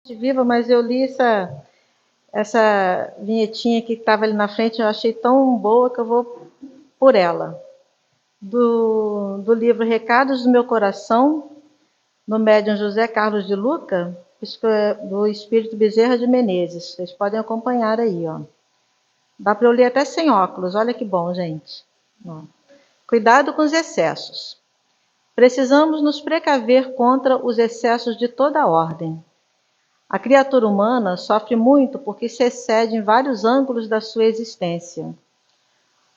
Viva, mas eu li essa vinhetinha que estava ali na frente, eu achei tão boa que eu vou por ela. Do livro Recados do Meu Coração, no médium José Carlos de Luca, do Espírito Bezerra de Menezes. Vocês podem acompanhar aí, ó. Dá para eu ler até sem óculos, olha que bom, gente. Ó. Cuidado com os excessos. Precisamos nos precaver contra os excessos de toda ordem. A criatura humana sofre muito porque se excede em vários ângulos da sua existência.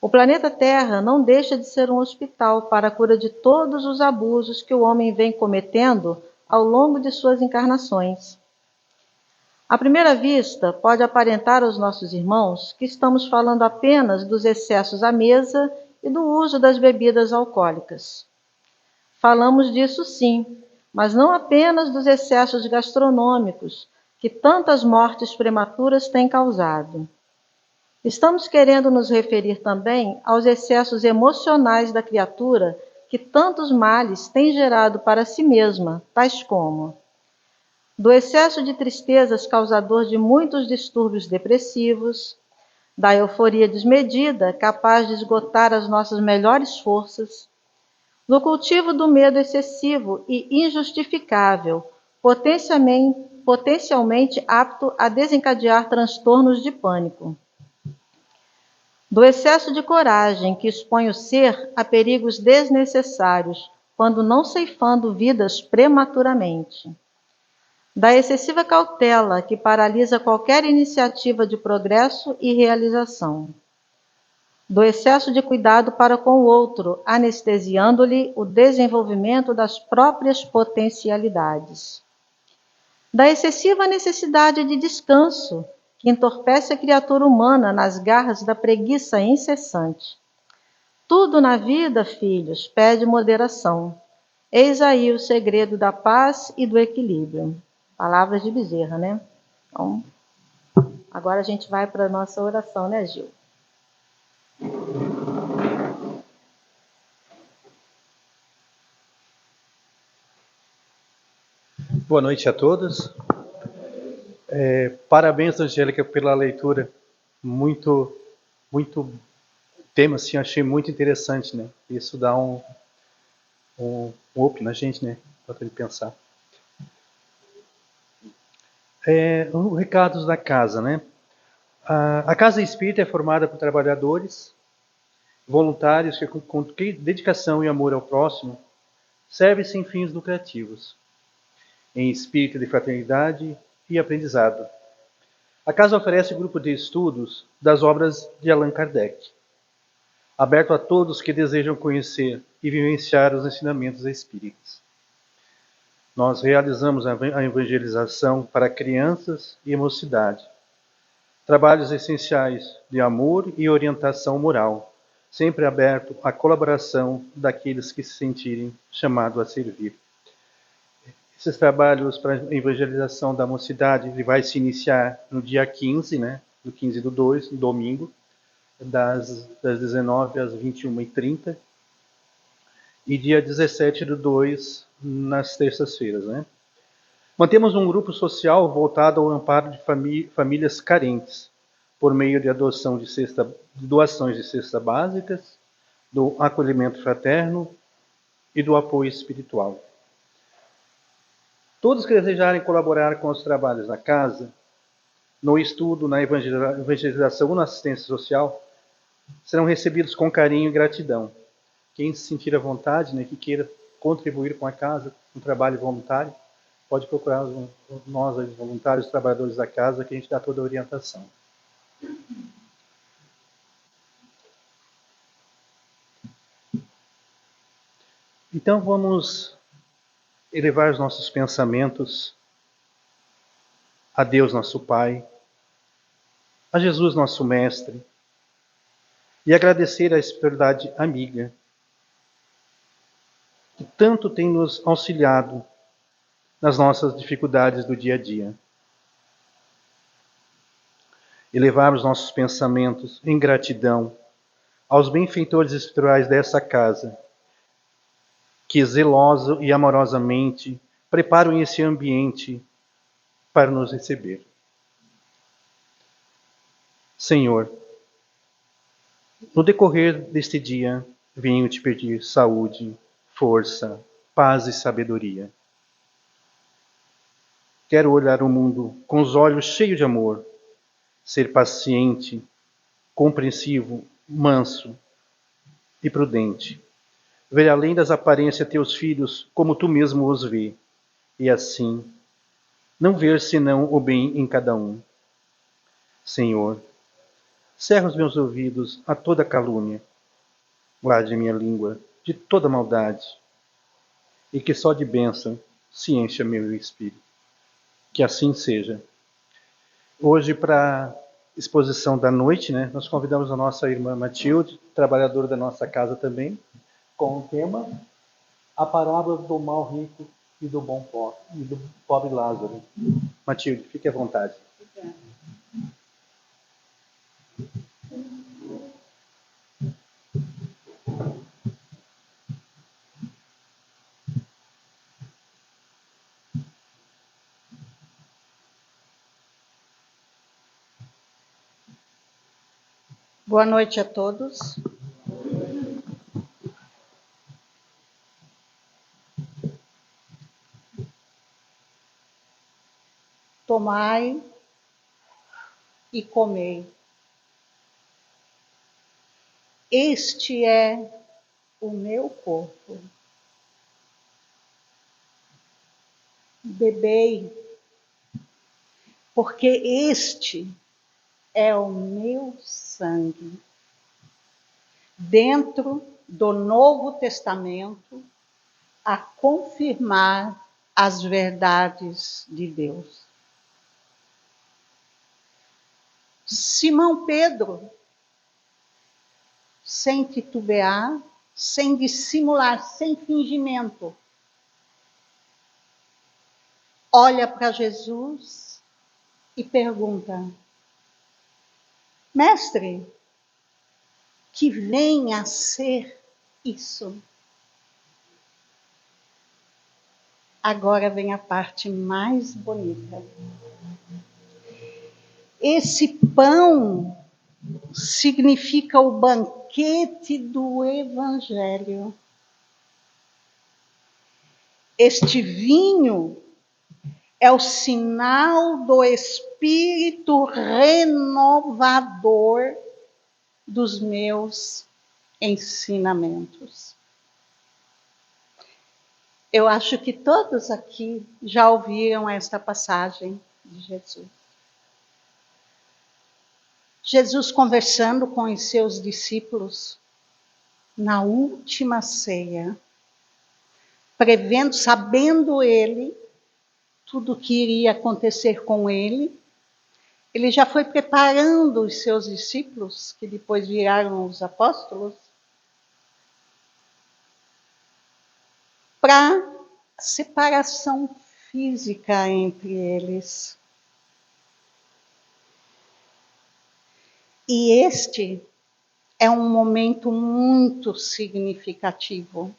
O planeta Terra não deixa de ser um hospital para a cura de todos os abusos que o homem vem cometendo ao longo de suas encarnações. À primeira vista, pode aparentar aos nossos irmãos que estamos falando apenas dos excessos à mesa e do uso das bebidas alcoólicas. Falamos disso sim, mas não apenas dos excessos gastronômicos, que tantas mortes prematuras têm causado. Estamos querendo nos referir também aos excessos emocionais da criatura que tantos males têm gerado para si mesma, tais como do excesso de tristezas causador de muitos distúrbios depressivos, da euforia desmedida capaz de esgotar as nossas melhores forças, no cultivo do medo excessivo e injustificável, potencialmente apto a desencadear transtornos de pânico. Do excesso de coragem que expõe o ser a perigos desnecessários, quando não ceifando vidas prematuramente. Da excessiva cautela que paralisa qualquer iniciativa de progresso e realização. Do excesso de cuidado para com o outro, anestesiando-lhe o desenvolvimento das próprias potencialidades. Da excessiva necessidade de descanso, que entorpece a criatura humana nas garras da preguiça incessante. Tudo na vida, filhos, pede moderação. Eis aí o segredo da paz e do equilíbrio. Palavras de Bezerra, né? Então, agora a gente vai para a nossa oração, né, Gil? Boa noite a todos. Parabéns, Angélica, pela leitura. Muito tema, assim, achei muito interessante, né? Isso dá um up na gente, né? Para ele pensar. Os recados da casa, né? A Casa Espírita é formada por trabalhadores, voluntários que, com dedicação e amor ao próximo, servem sem fins lucrativos, em espírito de fraternidade e aprendizado. A casa oferece um grupo de estudos das obras de Allan Kardec, aberto a todos que desejam conhecer e vivenciar os ensinamentos espíritas. Nós realizamos a evangelização para crianças e mocidade, trabalhos essenciais de amor e orientação moral, sempre aberto à colaboração daqueles que se sentirem chamados a servir. Esses trabalhos para evangelização da mocidade ele vai se iniciar no dia 15, né? No 15/2, no domingo, das 19 às 21h30, e dia 17/2, nas terças-feiras, né? Mantemos um grupo social voltado ao amparo de famílias carentes, por meio de doações de cestas básicas, do acolhimento fraterno e do apoio espiritual. Todos que desejarem colaborar com os trabalhos da casa, no estudo, na evangelização ou na assistência social, serão recebidos com carinho e gratidão. Quem se sentir à vontade, né, que queira contribuir com a casa, um trabalho voluntário, pode procurar nós, os voluntários, os trabalhadores da casa, que a gente dá toda a orientação. Então vamos elevar os nossos pensamentos a Deus, nosso Pai, a Jesus, nosso Mestre, e agradecer a espiritualidade amiga, que tanto tem nos auxiliado nas nossas dificuldades do dia a dia. Elevar os nossos pensamentos em gratidão aos benfeitores espirituais dessa casa, que zeloso e amorosamente preparam esse ambiente para nos receber. Senhor, no decorrer deste dia, venho te pedir saúde, força, paz e sabedoria. Quero olhar o mundo com os olhos cheios de amor, ser paciente, compreensivo, manso e prudente. Ver além das aparências teus filhos como tu mesmo os vê, e assim não ver senão o bem em cada um. Senhor, cerra os meus ouvidos a toda calúnia, guarde minha língua de toda maldade, e que só de bênção se encha meu espírito. Que assim seja. Hoje, para a exposição da noite, né, nós convidamos a nossa irmã Matilde, trabalhadora da nossa casa também, com o tema A Parábola do Mal Rico e do Bom Pobre, e do Pobre Lázaro. Matilde, fique à vontade. Boa noite a todos. Tomai e comei. Este é o meu corpo. Bebei, porque este é o meu sangue. Dentro do Novo Testamento, a confirmar as verdades de Deus. Simão Pedro, sem titubear, sem dissimular, sem fingimento, olha para Jesus e pergunta: Mestre, que vem a ser isso? Agora vem a parte mais bonita. Esse pão significa o banquete do Evangelho. Este vinho é o sinal do Espírito renovador dos meus ensinamentos. Eu acho que todos aqui já ouviram esta passagem de Jesus. Jesus conversando com os seus discípulos na última ceia, prevendo, sabendo ele tudo o que iria acontecer com ele, ele já foi preparando os seus discípulos, que depois viraram os apóstolos, para separação física entre eles. E este é um momento muito significativo,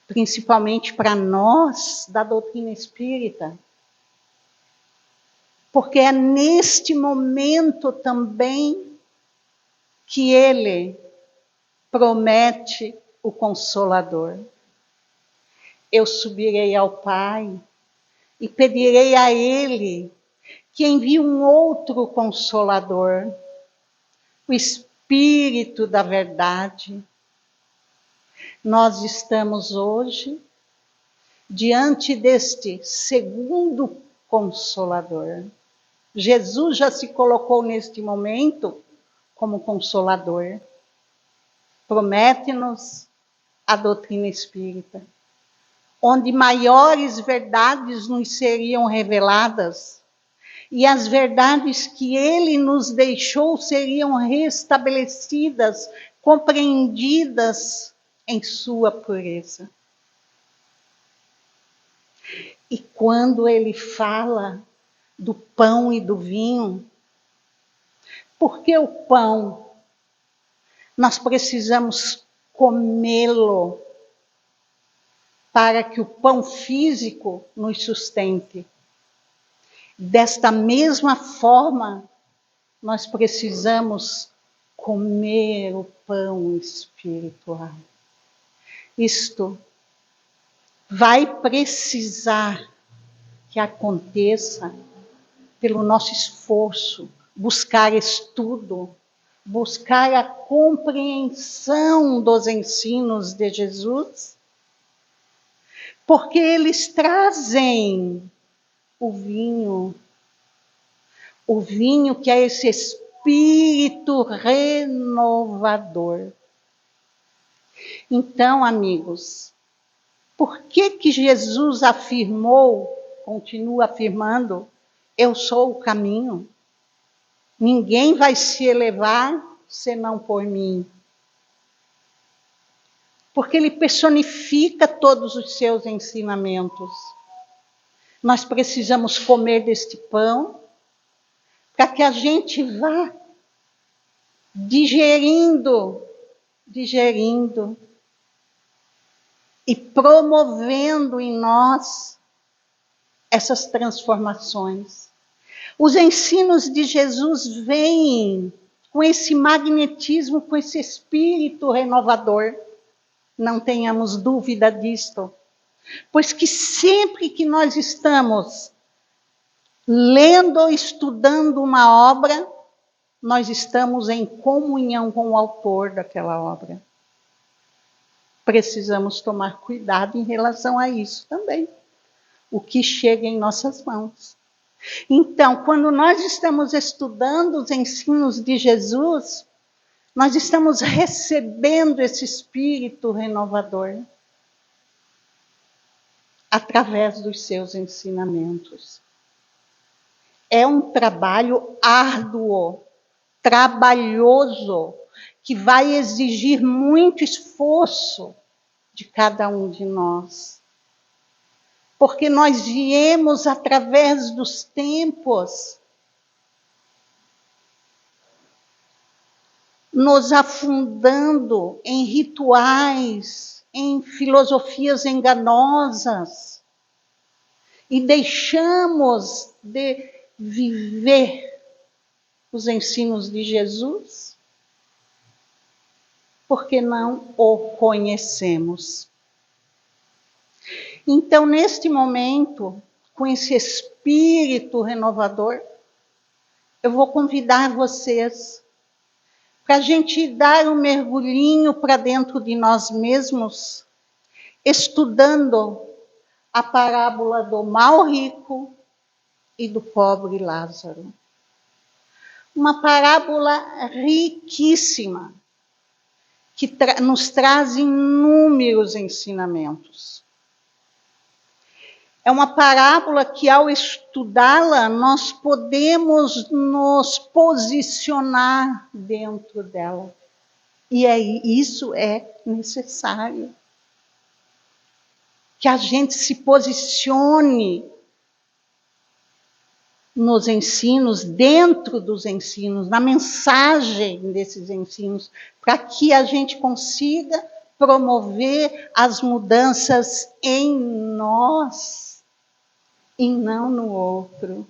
principalmente para nós da doutrina espírita, porque é neste momento também que ele promete o Consolador. Eu subirei ao Pai e pedirei a Ele que envie um outro Consolador, o Espírito da Verdade. Nós estamos hoje diante deste segundo Consolador. Jesus já se colocou neste momento como Consolador. Promete-nos a doutrina espírita, onde maiores verdades nos seriam reveladas e as verdades que ele nos deixou seriam restabelecidas, compreendidas em sua pureza. E quando ele fala do pão e do vinho, por que o pão? Nós precisamos comê-lo para que o pão físico nos sustente. Desta mesma forma, nós precisamos comer o pão espiritual. Isto vai precisar que aconteça pelo nosso esforço, buscar estudo, buscar a compreensão dos ensinos de Jesus, porque eles trazem o vinho que é esse espírito renovador. Então, amigos, por que Jesus afirmou, continua afirmando, eu sou o caminho? Ninguém vai se elevar senão por mim. Porque ele personifica todos os seus ensinamentos. Nós precisamos comer deste pão para que a gente vá digerindo e promovendo em nós essas transformações. Os ensinos de Jesus vêm com esse magnetismo, com esse espírito renovador. Não tenhamos dúvida disto. Pois que sempre que nós estamos lendo ou estudando uma obra, nós estamos em comunhão com o autor daquela obra. Precisamos tomar cuidado em relação a isso também. O que chega em nossas mãos. Então, quando nós estamos estudando os ensinos de Jesus, nós estamos recebendo esse espírito renovador através dos seus ensinamentos. É um trabalho árduo, trabalhoso, que vai exigir muito esforço de cada um de nós. Porque nós viemos através dos tempos nos afundando em rituais, em filosofias enganosas e deixamos de viver os ensinos de Jesus porque não o conhecemos. Então, neste momento, com esse espírito renovador, eu vou convidar vocês para a gente dar um mergulhinho para dentro de nós mesmos, estudando a parábola do mau rico e do pobre Lázaro. Uma parábola riquíssima, que nos traz inúmeros ensinamentos. É uma parábola que, ao estudá-la, nós podemos nos posicionar dentro dela. E isso é necessário. Que a gente se posicione nos ensinos, dentro dos ensinos, na mensagem desses ensinos, para que a gente consiga promover as mudanças em nós e não no outro.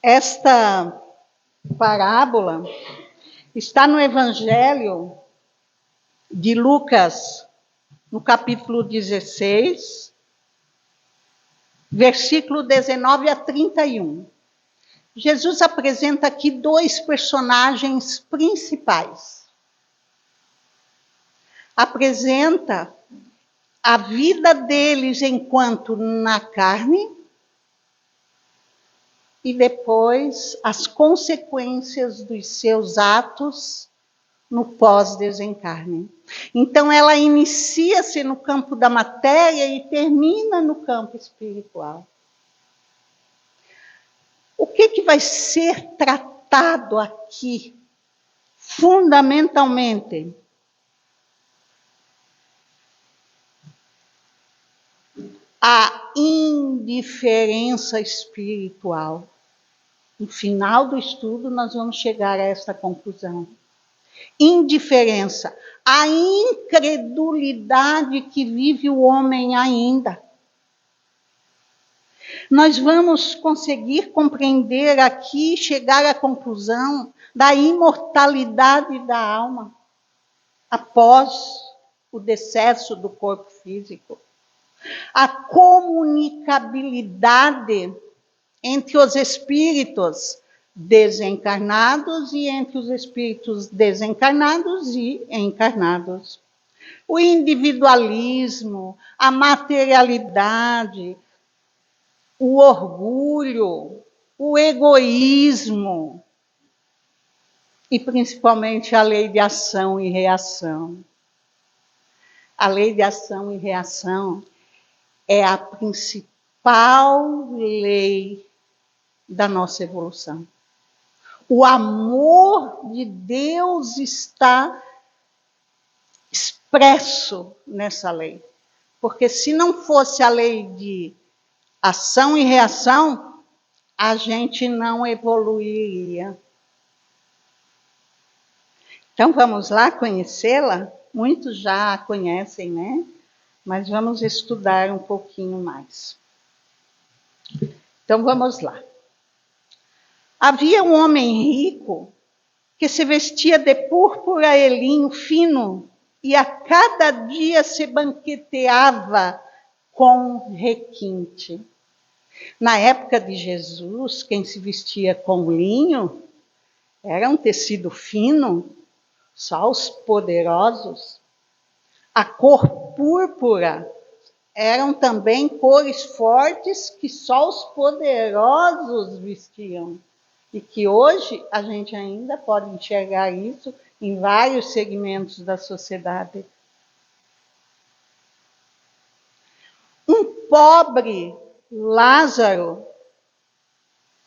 Esta parábola está no Evangelho de Lucas, no capítulo 16, versículo 19 a 31. Jesus apresenta aqui dois personagens principais. Apresenta a vida deles enquanto na carne e depois as consequências dos seus atos no pós-desencarne. Então, ela inicia-se no campo da matéria e termina no campo espiritual. O que vai ser tratado aqui, fundamentalmente? A indiferença espiritual. No final do estudo, nós vamos chegar a esta conclusão. Indiferença, a incredulidade que vive o homem ainda. nós vamos conseguir compreender aqui, chegar à conclusão da imortalidade da alma após o decesso do corpo físico. A comunicabilidade entre os espíritos desencarnados e entre os espíritos desencarnados e encarnados. O individualismo, a materialidade, o orgulho, o egoísmo e principalmente a lei de ação e reação. A lei de ação e reação é a principal lei da nossa evolução. O amor de Deus está expresso nessa lei. Porque se não fosse a lei de ação e reação, a gente não evoluiria. Então vamos lá conhecê-la? Muitos já a conhecem, né? Mas vamos estudar um pouquinho mais. Então vamos lá. Havia um homem rico que se vestia de púrpura e linho fino e a cada dia se banqueteava com requinte. Na época de Jesus, quem se vestia com linho era um tecido fino, só os poderosos. A cor púrpura eram também cores fortes que só os poderosos vestiam. E que hoje a gente ainda pode enxergar isso em vários segmentos da sociedade. Um pobre Lázaro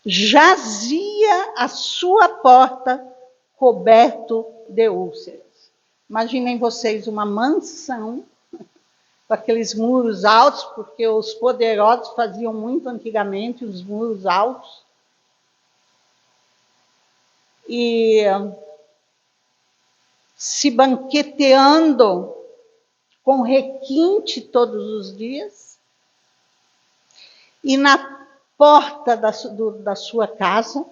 jazia à sua porta coberto de úlceras. Imaginem vocês uma mansão com aqueles muros altos, porque os poderosos faziam muito antigamente os muros altos. E se banqueteando com requinte todos os dias. E na porta da sua casa,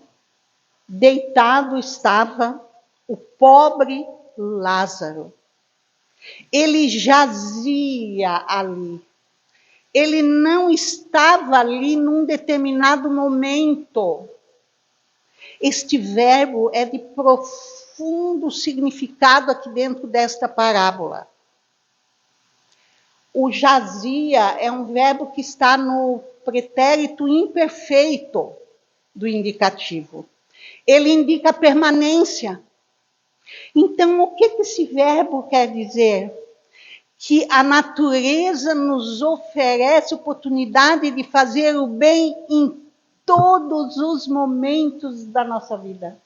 deitado estava o pobre Lázaro. Ele jazia ali. Ele não estava ali num determinado momento. Este verbo é de profundo significado aqui dentro desta parábola. O jazia é um verbo que está no pretérito imperfeito do indicativo. Ele indica permanência. Então, o que esse verbo quer dizer? Que a natureza nos oferece oportunidade de fazer o bem em todos os momentos da nossa vida.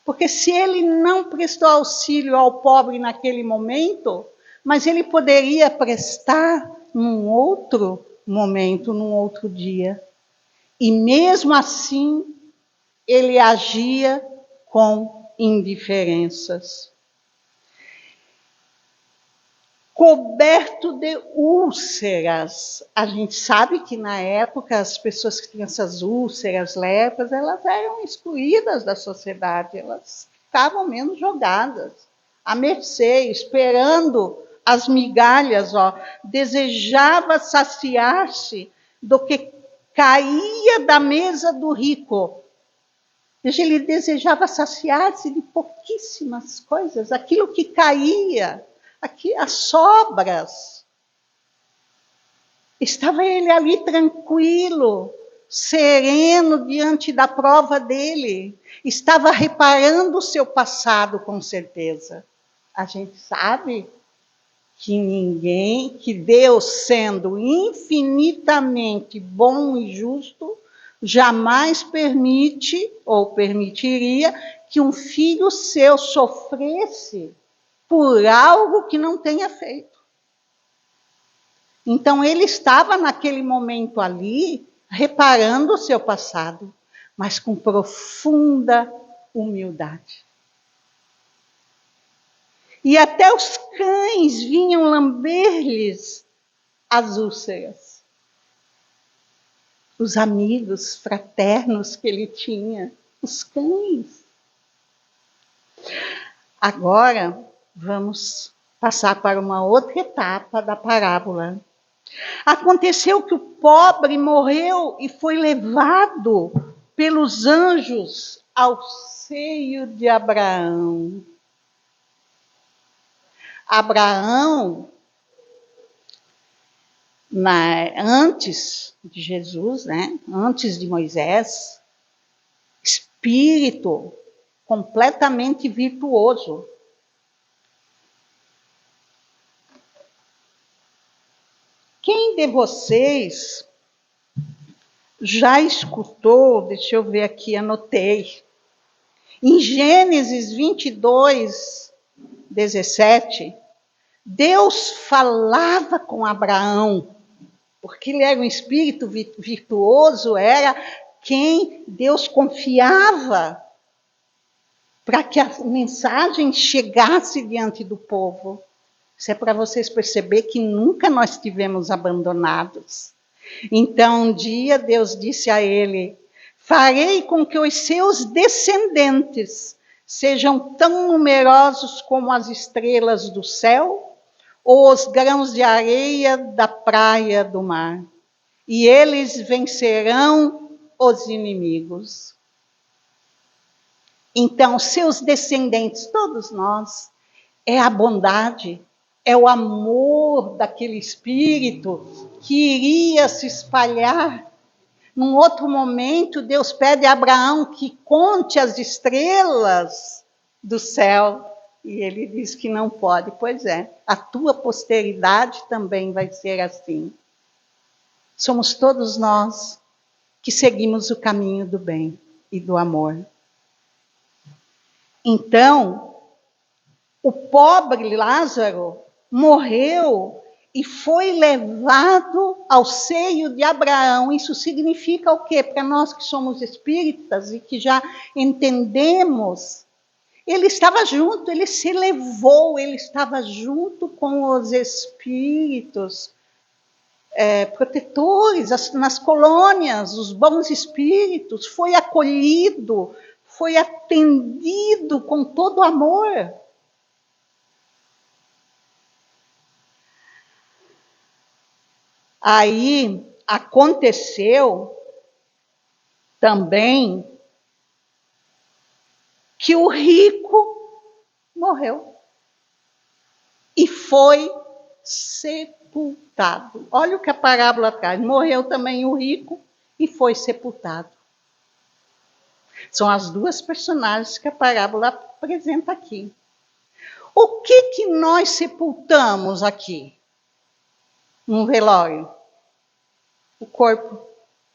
Porque se ele não prestou auxílio ao pobre naquele momento, mas ele poderia prestar num outro momento, num outro dia. E mesmo assim, ele agia com indiferenças. Coberto de úlceras. A gente sabe que na época as pessoas que tinham essas úlceras, lepras, elas eram excluídas da sociedade, elas ficavam menos jogadas, à mercê, esperando as migalhas, desejava saciar-se do que caía da mesa do rico. Ele desejava saciar-se de pouquíssimas coisas, aquilo que caía, aqui as sobras. Estava ele ali tranquilo, sereno diante da prova dele. Estava reparando o seu passado com certeza. A gente sabe que Deus, sendo infinitamente bom e justo, jamais permite ou permitiria que um filho seu sofresse por algo que não tenha feito. Então, ele estava naquele momento ali, reparando o seu passado, mas com profunda humildade. E até os cães vinham lamber-lhes as úlceras. os amigos fraternos que ele tinha, os cães. Agora, vamos passar para uma outra etapa da parábola. Aconteceu que o pobre morreu e foi levado pelos anjos ao seio de Abraão. Abraão, antes de Jesus, né? Antes de Moisés, espírito completamente virtuoso. Quem de vocês já escutou, deixa eu ver aqui, anotei, em Gênesis 22, 17, Deus falava com Abraão, porque ele era um espírito virtuoso, era quem Deus confiava para que a mensagem chegasse diante do povo. Isso é para vocês perceberem que nunca nós estivemos abandonados. Então, um dia, Deus disse a ele, farei com que os seus descendentes sejam tão numerosos como as estrelas do céu ou os grãos de areia da praia do mar. E eles vencerão os inimigos. Então, seus descendentes, todos nós, é a bondade, é o amor daquele espírito que iria se espalhar. Num outro momento, Deus pede a Abraão que conte as estrelas do céu. E ele diz que não pode. Pois é, a tua posteridade também vai ser assim. Somos todos nós que seguimos o caminho do bem e do amor. Então, o pobre Lázaro morreu e foi levado ao seio de Abraão. Isso significa o quê? Para nós que somos espíritas e que já entendemos, ele estava junto, ele se levou, ele estava junto com os espíritos protetores, nas colônias, os bons espíritos, foi acolhido, foi atendido com todo amor. Aí aconteceu também que o rico morreu e foi sepultado. Olha o que a parábola traz. Morreu também o rico e foi sepultado. São as duas personagens que a parábola apresenta aqui. O que nós sepultamos aqui? Num velório? O corpo.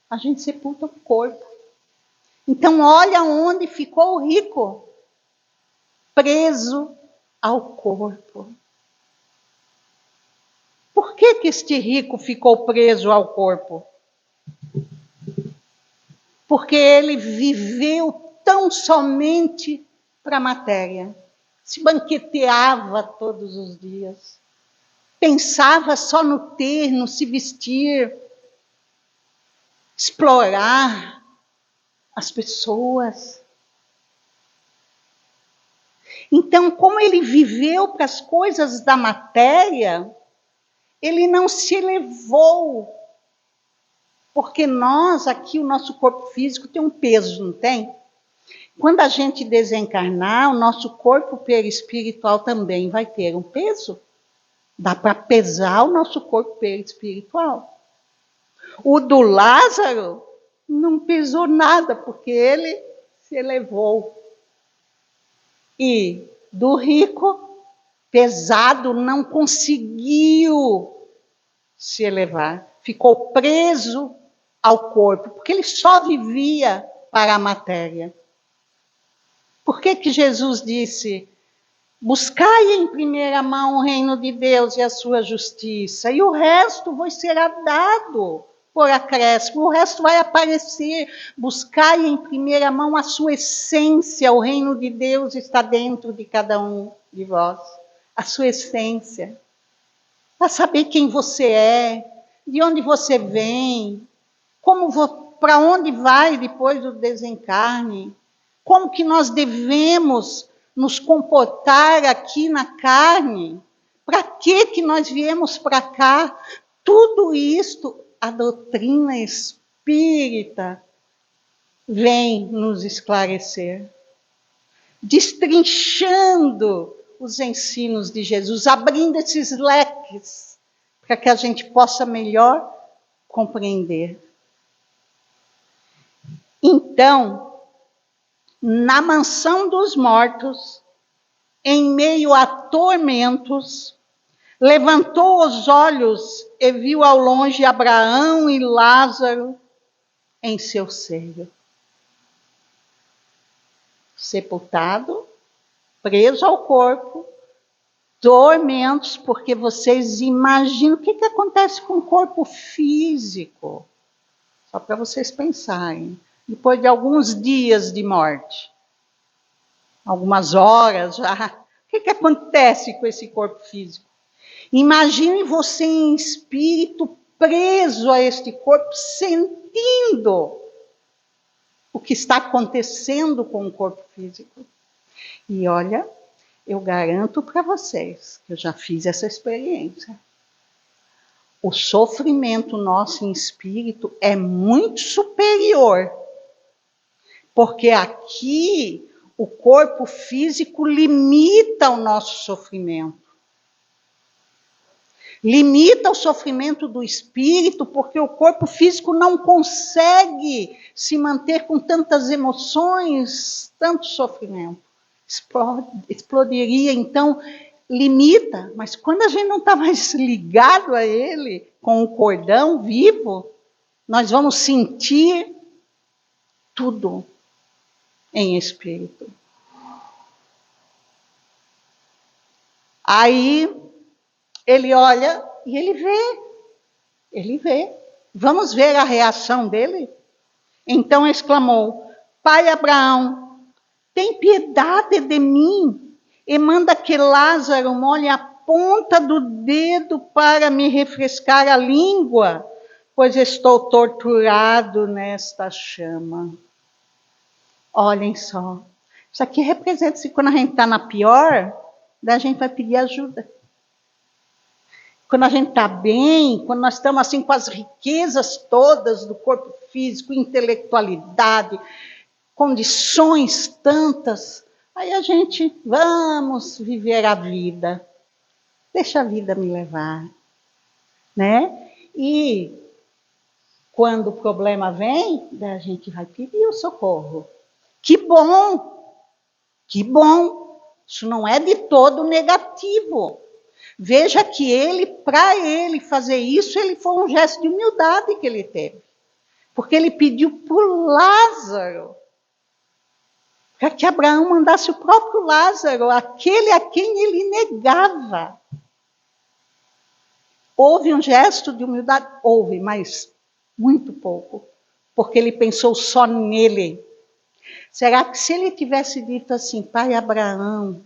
A gente sepulta o corpo. Então, olha onde ficou o rico. Preso ao corpo. Por que este rico ficou preso ao corpo? Porque ele viveu tão somente para a matéria. Se banqueteava todos os dias. Pensava só no ter, no se vestir, explorar as pessoas. Então, como ele viveu para as coisas da matéria, ele não se elevou. Porque nós, aqui, o nosso corpo físico tem um peso, não tem? Quando a gente desencarnar, o nosso corpo perispiritual também vai ter um peso. Dá para pesar o nosso corpo perispiritual. O do Lázaro não pesou nada, porque ele se elevou. E do rico, pesado, não conseguiu se elevar. Ficou preso ao corpo, porque ele só vivia para a matéria. Por que Jesus disse, buscai em primeira mão o reino de Deus e a sua justiça, e o resto vos será dado por acréscimo, o resto vai aparecer. Buscai em primeira mão a sua essência, o reino de Deus está dentro de cada um de vós. A sua essência. Para saber quem você é, de onde você vem, para onde vai depois do desencarne, como que nós devemos nos comportar aqui na carne, para que nós viemos para cá, tudo isto a doutrina espírita vem nos esclarecer, destrinchando os ensinos de Jesus, abrindo esses leques, para que a gente possa melhor compreender. Então, na mansão dos mortos, em meio a tormentos, levantou os olhos e viu ao longe Abraão e Lázaro em seu seio. Sepultado, preso ao corpo, tormentos, porque vocês imaginam o que acontece com o corpo físico. Só para vocês pensarem. Depois de alguns dias de morte, algumas horas já, o que acontece com esse corpo físico? Imagine você em espírito preso a este corpo, sentindo o que está acontecendo com o corpo físico. E olha, eu garanto para vocês, que eu já fiz essa experiência, o sofrimento nosso em espírito é muito superior. Porque aqui o corpo físico limita o nosso sofrimento. Limita o sofrimento do espírito, porque o corpo físico não consegue se manter com tantas emoções, tanto sofrimento. Explodiria, então, limita. Mas quando a gente não está mais ligado a ele, com o cordão vivo, nós vamos sentir tudo em espírito. Aí ele olha e ele vê. Vamos ver a reação dele? Então exclamou: Pai Abraão, tem piedade de mim e manda que Lázaro molhe a ponta do dedo para me refrescar a língua, pois estou torturado nesta chama. Olhem só, isso aqui representa se quando a gente está na pior, daí a gente vai pedir ajuda. Quando a gente está bem, quando nós estamos assim com as riquezas todas do corpo físico, intelectualidade, condições tantas, aí a gente, vamos viver a vida. Deixa a vida me levar, né? E quando o problema vem, daí a gente vai pedir o socorro. Que bom! Que bom! Isso não é de todo negativo. Veja que ele, para ele fazer isso, ele foi um gesto de humildade que ele teve. Porque ele pediu para Lázaro, para que Abraão mandasse o próprio Lázaro, aquele a quem ele negava. Houve um gesto de humildade? Houve, mas muito pouco. Porque ele pensou só nele. Será que se ele tivesse dito assim, Pai Abraão,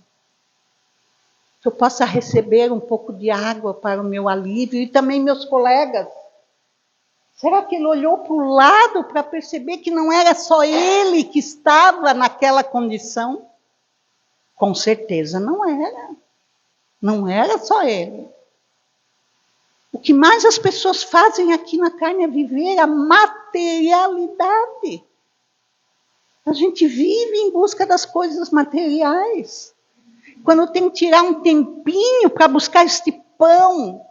que eu possa receber um pouco de água para o meu alívio e também meus colegas? Será que ele olhou para o lado para perceber que não era só ele que estava naquela condição? Com certeza não era. Não era só ele. O que mais as pessoas fazem aqui na carne é viver a materialidade. A gente vive em busca das coisas materiais. Quando tem que tirar um tempinho para buscar este pão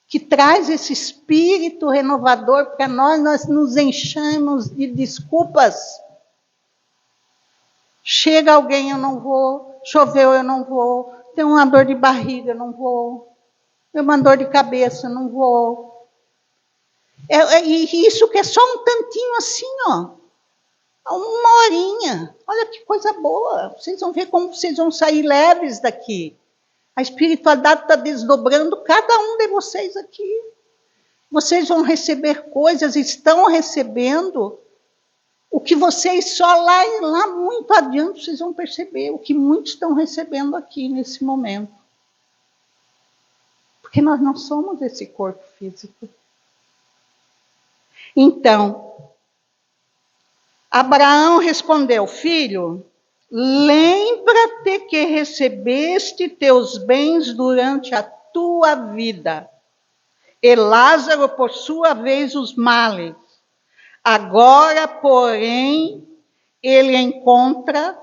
que traz esse espírito renovador para nós nos enchemos de desculpas. Chega alguém, eu não vou. Choveu, eu não vou. Tenho uma dor de barriga, eu não vou. Tenho uma dor de cabeça, eu não vou. E isso que é só um tantinho assim, ó. Uma horinha. Olha que coisa boa. Vocês vão ver como vocês vão sair leves daqui. A espiritualidade está desdobrando cada um de vocês aqui. Vocês vão receber coisas, estão recebendo, o que vocês só lá muito adiante vocês vão perceber, o que muitos estão recebendo aqui nesse momento. Porque nós não somos esse corpo físico. Então, Abraão respondeu: filho, lembra-te que recebeste teus bens durante a tua vida, e Lázaro, por sua vez, os males. Agora, porém, ele encontra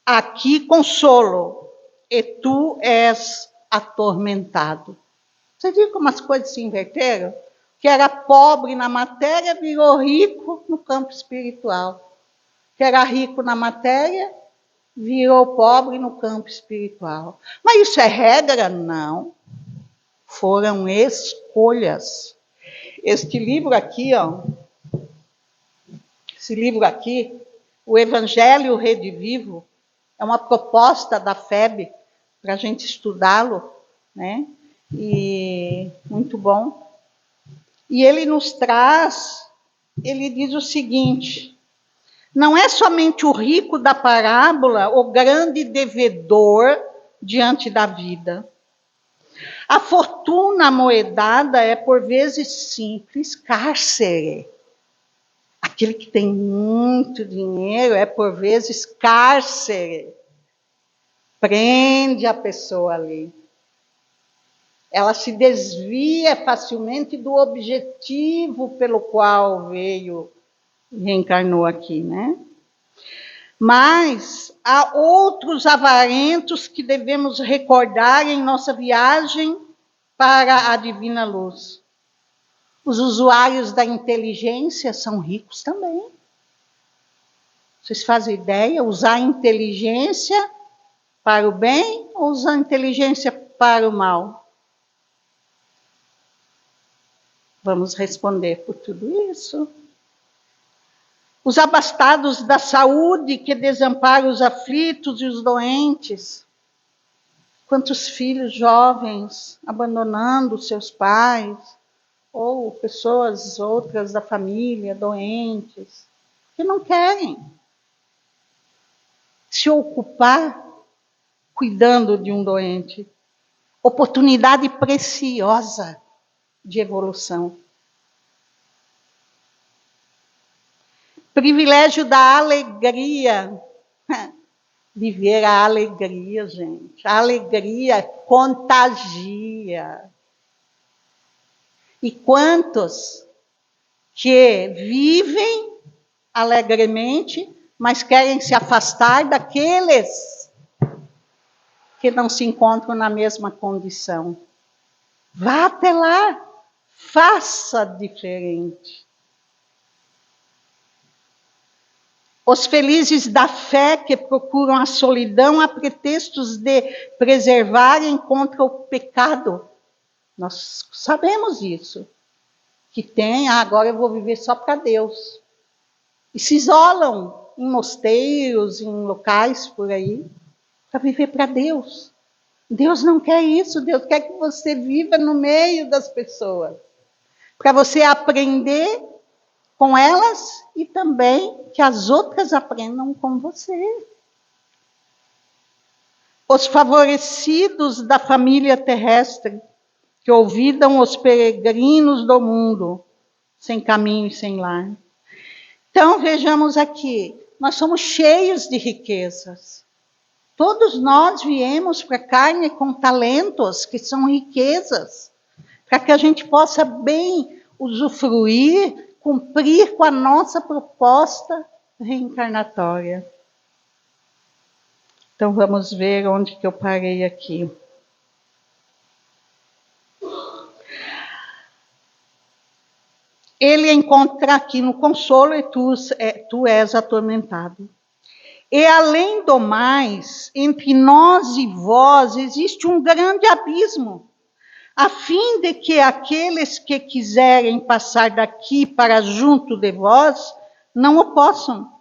aqui consolo, e tu és atormentado. Você viu como as coisas se inverteram? Que era pobre na matéria, virou rico no campo espiritual. Que era rico na matéria, virou pobre no campo espiritual. Mas isso é regra? Não. Foram escolhas. Este livro aqui, ó, esse livro aqui, o Evangelho Redivivo, é uma proposta da FEB para a gente estudá-lo, né? E muito bom. E ele nos traz, ele diz o seguinte: não é somente o rico da parábola o grande devedor diante da vida. A fortuna amoedada é, por vezes, simples cárcere. Aquele que tem muito dinheiro é, por vezes, cárcere. Prende a pessoa ali. Ela se desvia facilmente do objetivo pelo qual veio, reencarnou aqui, né? Mas há outros avarentos que devemos recordar em nossa viagem para a divina luz. Os usuários da inteligência são ricos também. Vocês fazem ideia? Usar a inteligência para o bem ou usar a inteligência para o mal? Vamos responder por tudo isso. Os abastados da saúde que desamparam os aflitos e os doentes. Quantos filhos jovens abandonando seus pais, ou pessoas outras da família, doentes, que não querem se ocupar cuidando de um doente. Oportunidade preciosa de evolução. Privilégio da alegria. Viver a alegria, gente. A alegria contagia. E quantos que vivem alegremente, mas querem se afastar daqueles que não se encontram na mesma condição? Vá até lá, faça diferente. Os felizes da fé que procuram a solidão a pretextos de preservarem contra o pecado. Nós sabemos isso. Que tem, agora eu vou viver só para Deus. E se isolam em mosteiros, em locais por aí, para viver para Deus. Deus não quer isso, Deus quer que você viva no meio das pessoas. Para você aprender com elas e também que as outras aprendam com você. Os favorecidos da família terrestre, que olvidam os peregrinos do mundo, sem caminho e sem lar. Então, vejamos aqui, nós somos cheios de riquezas. Todos nós viemos para a carne com talentos, que são riquezas, para que a gente possa bem usufruir, cumprir com a nossa proposta reencarnatória. Então, vamos ver onde que eu parei aqui. Ele encontra aqui no consolo e tu és atormentado. E além do mais, entre nós e vós existe um grande abismo, a fim de que aqueles que quiserem passar daqui para junto de vós, não o possam,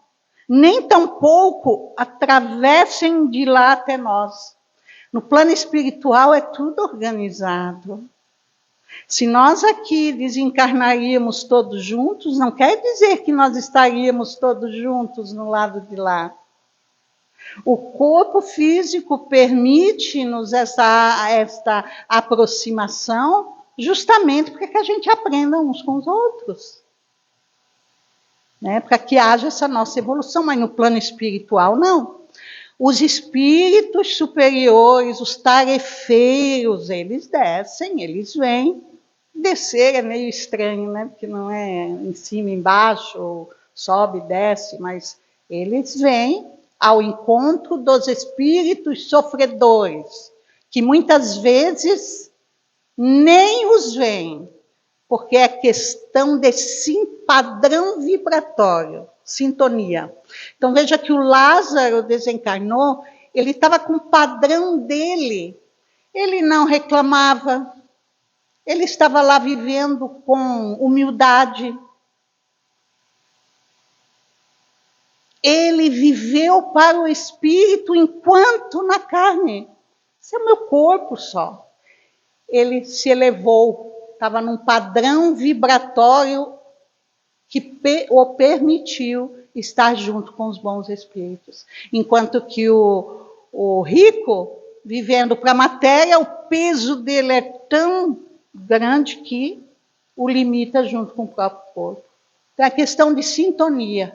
nem tampouco atravessem de lá até nós. No plano espiritual é tudo organizado. Se nós aqui desencarnaríamos todos juntos, não quer dizer que nós estaríamos todos juntos no lado de lá. O corpo físico permite-nos esta aproximação justamente para que a gente aprenda uns com os outros. né? Para que haja essa nossa evolução, mas no plano espiritual, não. Os espíritos superiores, os tarefeiros, eles descem, eles vêm. Descer é meio estranho, né? Porque não é em cima, embaixo, sobe, desce, mas eles vêm ao encontro dos espíritos sofredores, que muitas vezes nem os veem, porque é questão de padrão vibratório, sintonia. Então veja que o Lázaro desencarnou, ele estava com o padrão dele, ele não reclamava, ele estava lá vivendo com humildade. Ele viveu para o espírito enquanto na carne. Esse é o meu corpo só. Ele se elevou, estava num padrão vibratório que o permitiu estar junto com os bons espíritos. Enquanto que o rico, vivendo para a matéria, o peso dele é tão grande que o limita junto com o próprio corpo. Então é questão de sintonia.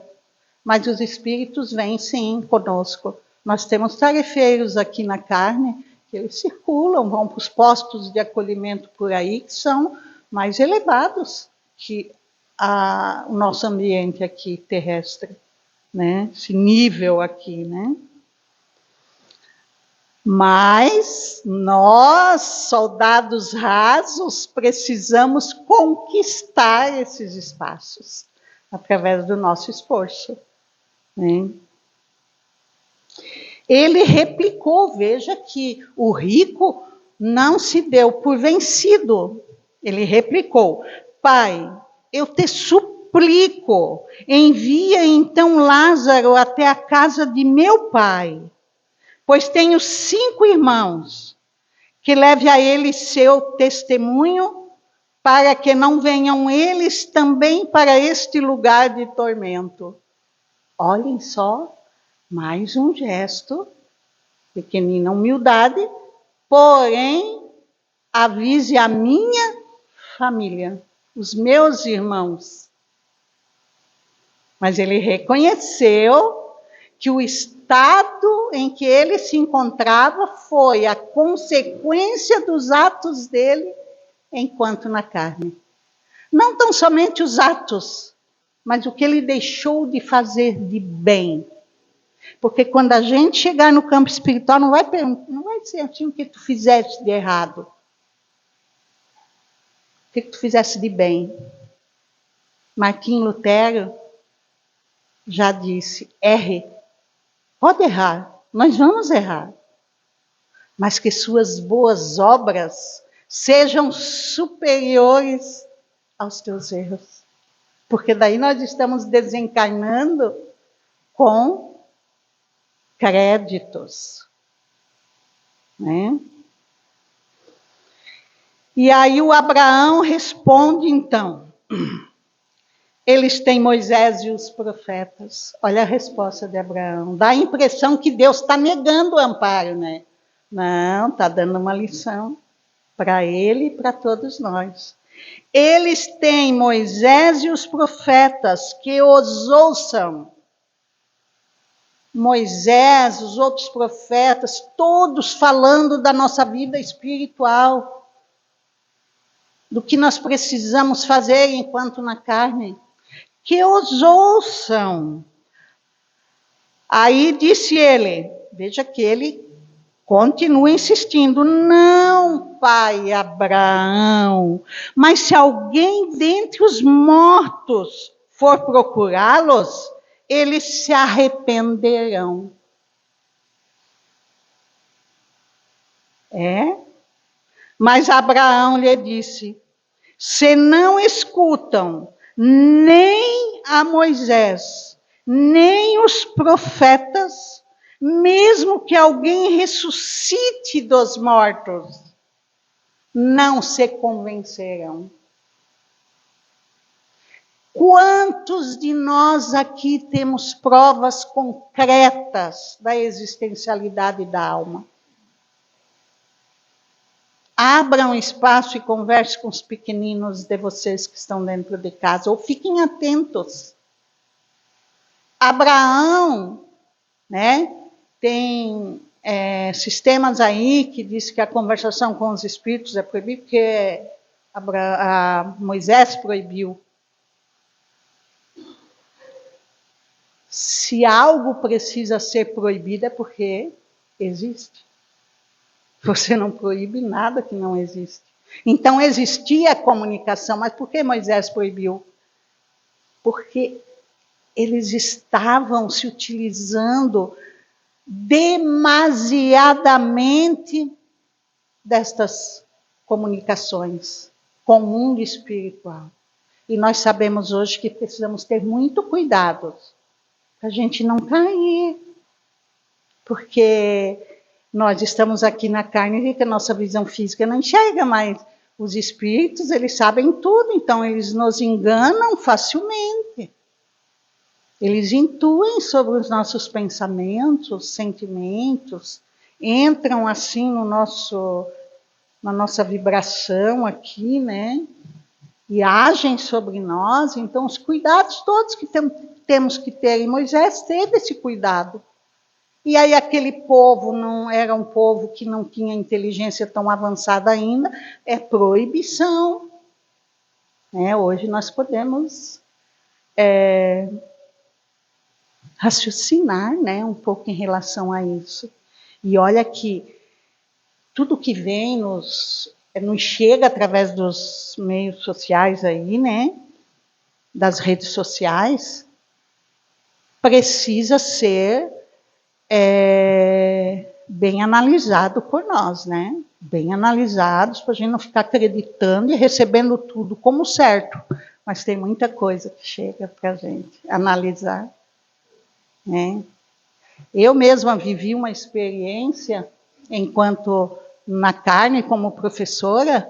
Mas os espíritos vêm sim conosco. Nós temos tarefeiros aqui na carne, que eles circulam, vão para os postos de acolhimento por aí, que são mais elevados que o nosso ambiente aqui terrestre, né? Esse nível aqui, né? Mas nós, soldados rasos, precisamos conquistar esses espaços através do nosso esforço, né? Ele replicou, veja que o rico não se deu por vencido. Ele replicou: Pai, eu te suplico, envia então Lázaro até a casa de meu pai, pois tenho 5 irmãos, que leve a eles seu testemunho, para que não venham eles também para este lugar de tormento. Olhem só, mais um gesto, pequenina humildade, porém, avise a minha família, os meus irmãos. Mas ele reconheceu que o estado em que ele se encontrava foi a consequência dos atos dele enquanto na carne. Não tão somente os atos, mas o que ele deixou de fazer de bem. Porque quando a gente chegar no campo espiritual, não vai ser assim o que tu fizeste de errado. O que tu fizeste de bem. Martim Lutero já disse: erre. Pode errar, nós vamos errar. Mas que suas boas obras sejam superiores aos teus erros. Porque daí nós estamos desencarnando com créditos, né? E aí o Abraão responde então: eles têm Moisés e os profetas. Olha a resposta de Abraão. Dá a impressão que Deus está negando o amparo, né? Não, está dando uma lição para ele e para todos nós. Eles têm Moisés e os profetas, que os ouçam. Moisés, os outros profetas, todos falando da nossa vida espiritual, do que nós precisamos fazer enquanto na carne. Que os ouçam. Aí disse ele, veja que ele continua insistindo: não, pai Abraão, mas se alguém dentre os mortos for procurá-los, eles se arrependerão. Mas Abraão lhe disse: se não escutam nem a Moisés, nem os profetas, mesmo que alguém ressuscite dos mortos, não se convencerão. Quantos de nós aqui temos provas concretas da existencialidade da alma? Abram espaço e converse com os pequeninos de vocês que estão dentro de casa, ou fiquem atentos. Abraão, né, tem sistemas aí que diz que a conversação com os espíritos é proibida, porque Moisés proibiu. Se algo precisa ser proibido é porque existe. Você não proíbe nada que não existe. Então existia a comunicação, mas por que Moisés proibiu? Porque eles estavam se utilizando demasiadamente destas comunicações com o mundo espiritual. E nós sabemos hoje que precisamos ter muito cuidado para a gente não cair. Porque nós estamos aqui na carne e que a nossa visão física não enxerga, mas os espíritos, eles sabem tudo, então eles nos enganam facilmente. Eles intuem sobre os nossos pensamentos, sentimentos, entram assim na nossa vibração aqui, né? E agem sobre nós. Então, os cuidados todos que temos que ter. E Moisés teve esse cuidado. E aí aquele povo não era um povo que não tinha inteligência tão avançada ainda. É proibição. Hoje nós podemos raciocinar, né, um pouco em relação a isso. E olha que tudo que vem nos chega através dos meios sociais aí, né, das redes sociais, precisa ser bem analisado por nós, né? Bem analisados, para a gente não ficar acreditando e recebendo tudo como certo. Mas tem muita coisa que chega para a gente analisar. Né? Eu mesma vivi uma experiência enquanto na carne como professora.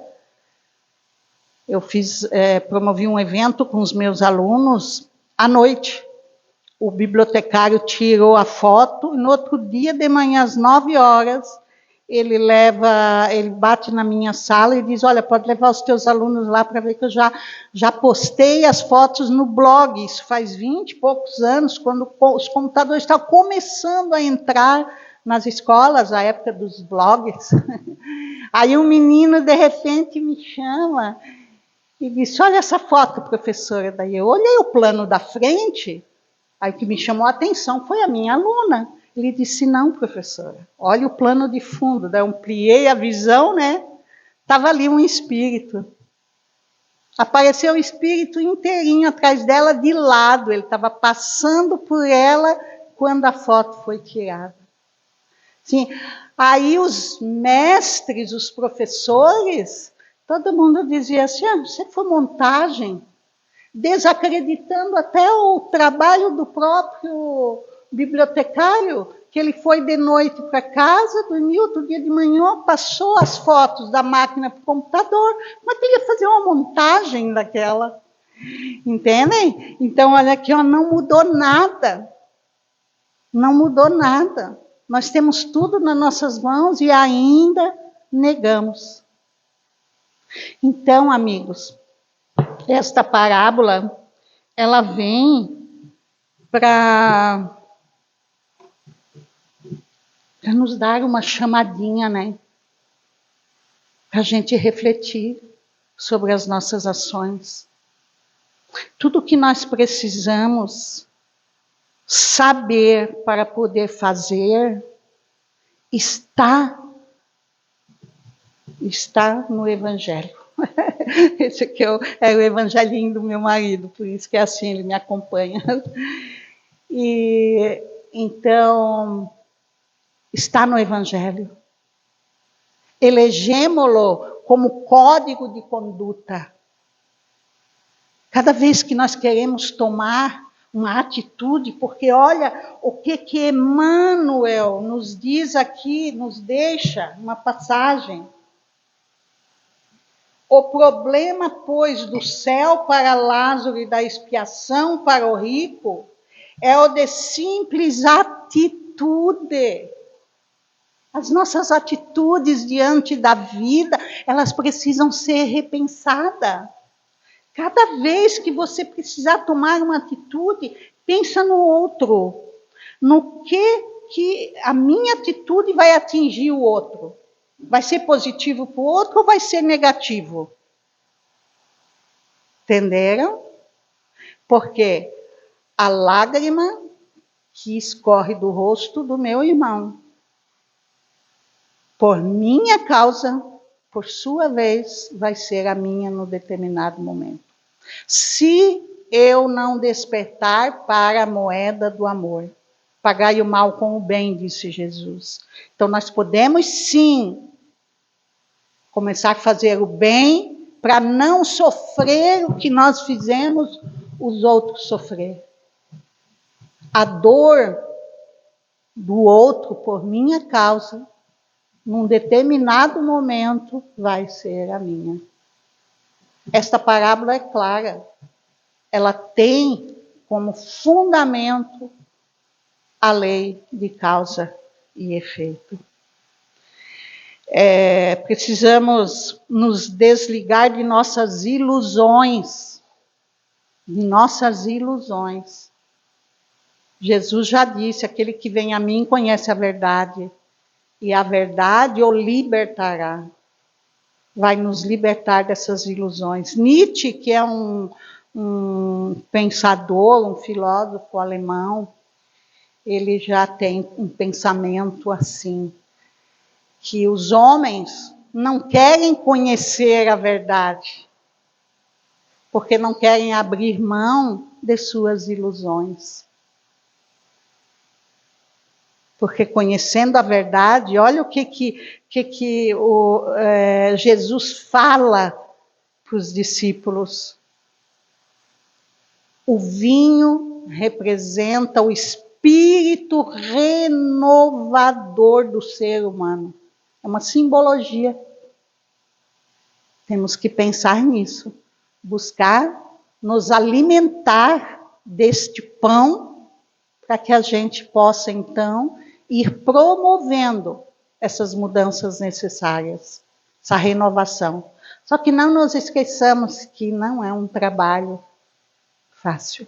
Eu promovi um evento com os meus alunos à noite. O bibliotecário tirou a foto e no outro dia de manhã às 9h ele bate na minha sala e diz: olha, pode levar os teus alunos lá para ver que eu já postei as fotos no blog. Isso faz 20 e poucos anos, quando os computadores estavam começando a entrar nas escolas, a época dos blogs. Aí um menino, de repente, me chama e disse: olha essa foto, professora. Daí eu olhei o plano da frente, aí o que me chamou a atenção foi a minha aluna. Ele disse: não, professora, olha o plano de fundo. Daí eu ampliei a visão, né? Estava ali um espírito. Apareceu o espírito inteirinho atrás dela, de lado. Ele estava passando por ela quando a foto foi tirada. Sim. Aí os mestres, os professores, todo mundo dizia assim: isso foi montagem, desacreditando até o trabalho do próprio bibliotecário, que ele foi de noite para casa, dormiu, outro dia de manhã, passou as fotos da máquina para o computador, mas queria fazer uma montagem daquela. Entendem? Então, olha aqui, não mudou nada. Não mudou nada. Nós temos tudo nas nossas mãos e ainda negamos. Então, amigos, esta parábola, ela vem para nos dar uma chamadinha, né? Para a gente refletir sobre as nossas ações. Tudo que nós precisamos saber para poder fazer está no Evangelho. Esse aqui é o evangelinho do meu marido, por isso que é assim, ele me acompanha. E então, está no Evangelho. Elegemo-lo como código de conduta. Cada vez que nós queremos tomar uma atitude, porque olha o que Emmanuel nos diz aqui, nos deixa uma passagem. O problema, pois, do céu para Lázaro e da expiação para o rico é o de simples atitude. As nossas atitudes diante da vida, elas precisam ser repensadas. Cada vez que você precisar tomar uma atitude, Pensa no outro. No que a minha atitude vai atingir o outro. Vai ser positivo para o outro ou vai ser negativo? Entenderam? Porque a lágrima que escorre do rosto do meu irmão, por minha causa, por sua vez, vai ser a minha no determinado momento. Se eu não despertar para a moeda do amor, pagai o mal com o bem, disse Jesus. Então nós podemos sim começar a fazer o bem para não sofrer o que nós fizemos os outros sofrer. A dor do outro por minha causa, num determinado momento, vai ser a minha. Esta parábola é clara. Ela tem como fundamento a lei de causa e efeito. Precisamos nos desligar de nossas ilusões. Jesus já disse, aquele que vem a mim conhece a verdade, e a verdade o libertará. Vai nos libertar dessas ilusões. Nietzsche, que é um pensador, um filósofo alemão, ele já tem um pensamento assim, que os homens não querem conhecer a verdade, porque não querem abrir mão de suas ilusões. Porque conhecendo a verdade, olha o que Jesus fala para os discípulos. O vinho representa o espírito renovador do ser humano. É uma simbologia. Temos que pensar nisso. Buscar nos alimentar deste pão para que a gente possa, então, ir promovendo essas mudanças necessárias, essa renovação. Só que não nos esqueçamos que não é um trabalho fácil,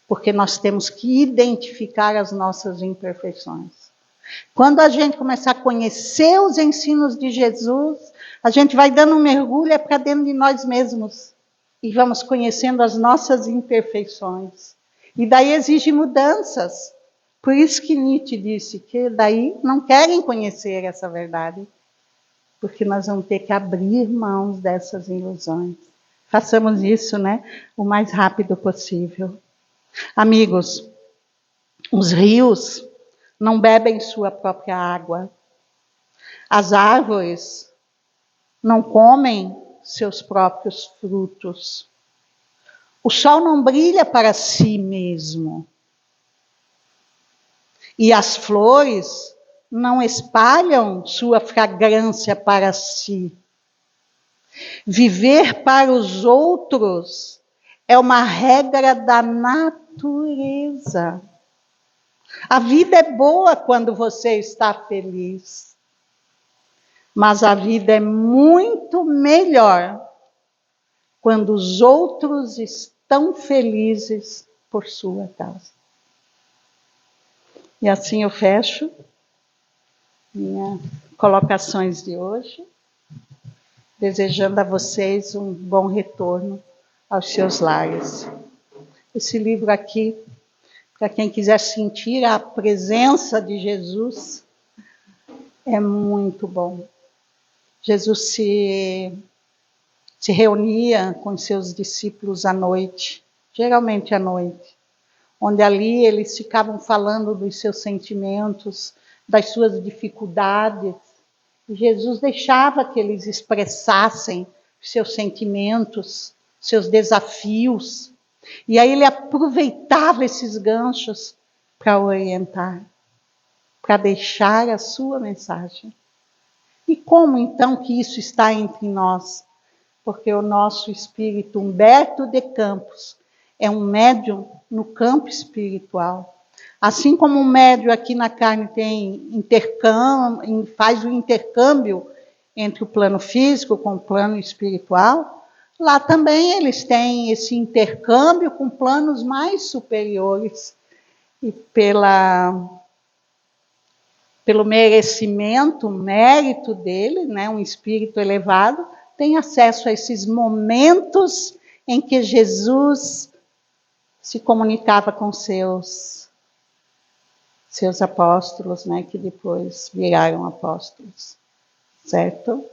porque nós temos que identificar as nossas imperfeições. Quando a gente começar a conhecer os ensinos de Jesus, a gente vai dando um mergulho para dentro de nós mesmos e vamos conhecendo as nossas imperfeições. E daí exige mudanças. Por isso que Nietzsche disse que daí não querem conhecer essa verdade, porque nós vamos ter que abrir mãos dessas ilusões. Façamos isso, o mais rápido possível. Amigos, os rios não bebem sua própria água. As árvores não comem seus próprios frutos. O sol não brilha para si mesmo. E as flores não espalham sua fragrância para si. Viver para os outros é uma regra da natureza. A vida é boa quando você está feliz. Mas a vida é muito melhor quando os outros estão felizes por sua causa. E assim eu fecho minhas colocações de hoje, desejando a vocês um bom retorno aos seus lares. Esse livro aqui, para quem quiser sentir a presença de Jesus, é muito bom. Jesus se reunia com seus discípulos à noite, geralmente à noite, onde ali eles ficavam falando dos seus sentimentos, das suas dificuldades. E Jesus deixava que eles expressassem seus sentimentos, seus desafios. E aí ele aproveitava esses ganchos para orientar, para deixar a sua mensagem. E como então que isso está entre nós? Porque o nosso espírito Humberto de Campos é um médium no campo espiritual. Assim como o médium aqui na carne faz o intercâmbio entre o plano físico com o plano espiritual, Lá também eles têm esse intercâmbio com planos mais superiores. E pelo merecimento, mérito dele, né, um espírito elevado, tem acesso a esses momentos em que Jesus se comunicava com seus apóstolos, né, que depois viraram apóstolos, certo?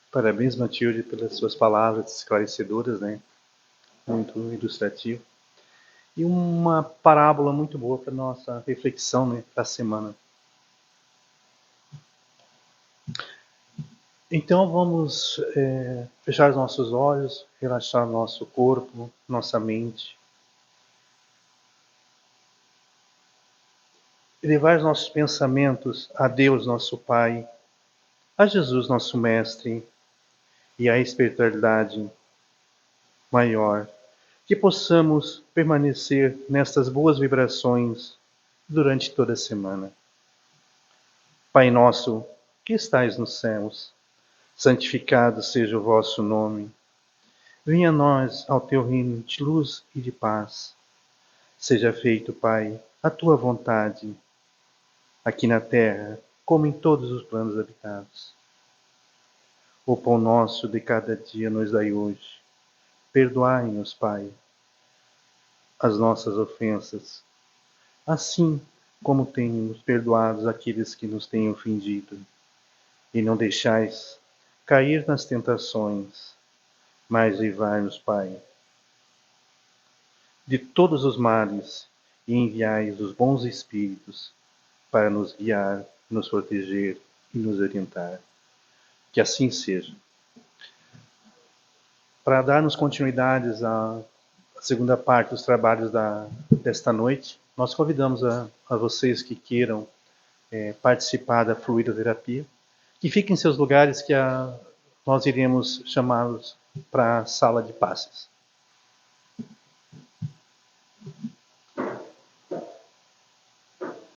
Parabéns, Matilde, pelas suas palavras esclarecedoras, né? Muito ilustrativo. E uma parábola muito boa para nossa reflexão, né, para a semana. Então vamos fechar os nossos olhos, relaxar nosso corpo, nossa mente. E levar os nossos pensamentos a Deus, nosso Pai, a Jesus, nosso Mestre, e à espiritualidade maior. Que possamos permanecer nestas boas vibrações durante toda a semana. Pai nosso, que estais nos céus, santificado seja o vosso nome. Venha a nós ao teu reino de luz e de paz. Seja feito, Pai, a tua vontade, aqui na terra, como em todos os planos habitados. O pão nosso de cada dia nos dai hoje. Perdoai-nos, Pai, as nossas ofensas, assim como temos perdoado aqueles que nos têm ofendido. E não deixais cair nas tentações, mas livrai-nos, Pai, de todos os males, e enviais os bons espíritos para nos guiar, nos proteger e nos orientar. Que assim seja. Para darmos continuidades à segunda parte dos trabalhos desta noite, nós convidamos a vocês que queiram participar da fluidoterapia, que fiquem em seus lugares, que nós iremos chamá-los para a sala de passes.